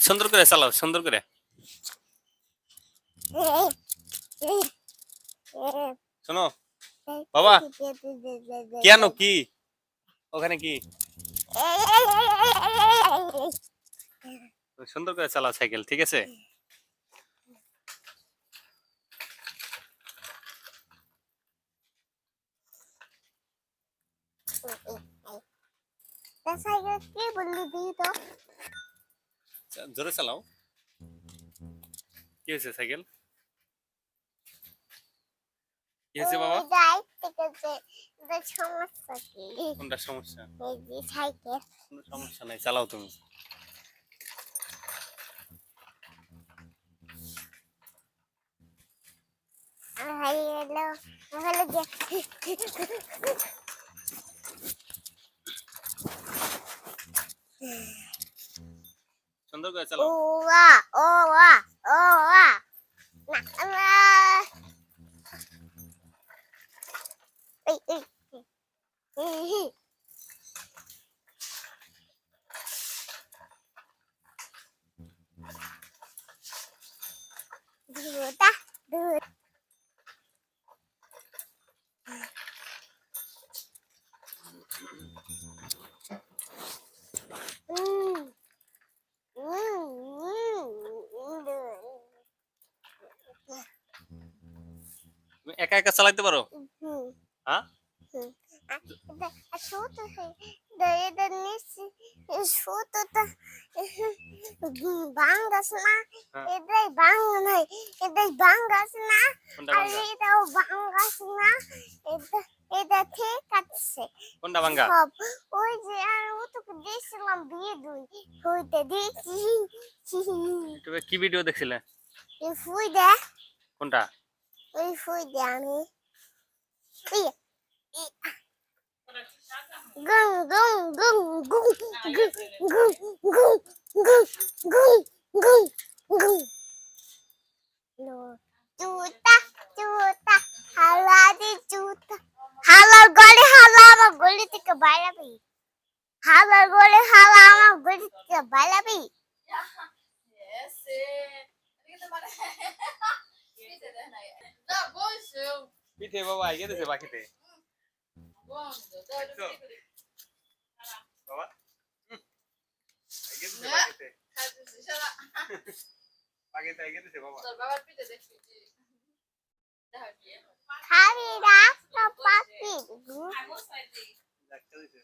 সুন্দর করে চালাও, সুন্দর করে। শোনো বাবা, কেন কি ওখানে কি সুন্দর করে চালাও সাইকেল, ঠিক আছে? জোরে চালাও। কি হয়েছে সাইকেল? কি হয়েছে বাবা? কোনটা সমস্যা? কোনো সমস্যা নাই, চালাও তুমি। সুন্দর করে চালাও। তুমি একা একা চালাতে পারো? হ্যাঁ, বাঙ্গাস না হ্যাঁ। এটাই বাঙ্গা নাই এটাই বাঙ্গাস না কোনটা আর ভাঙ্গা? এটাও বাঙ্গাস না এটা এটা ঠিক আছে কোনটা ভাঙ্গা? সব ওই যে আর ও তোকে দিয়েছিলাম বিয়ে দুই হইতে দিয়েছি ইউটিউবে কি ভিডিও দেখছিলে? এই ফুই দে কোনটা? ওই ফুই দে আমি এই গুং গুং গুং গুং গুং গুং গুং গুং গুং গুং গুং জুতা জুতা হালাদি জুতা হালার গলে হালা আমার গলি থেকে বাইরাবি হালার গলে হালা আমার গলি থেকে বাইরাবি পিঠে বাবা আইগে দিছে বাকিতে। বাবা আইগে দিছে বাকিতে। বাকিতে আইগে দিছে বাবা। খাবি রাস্তা পাখি ডাক্তার দিছে।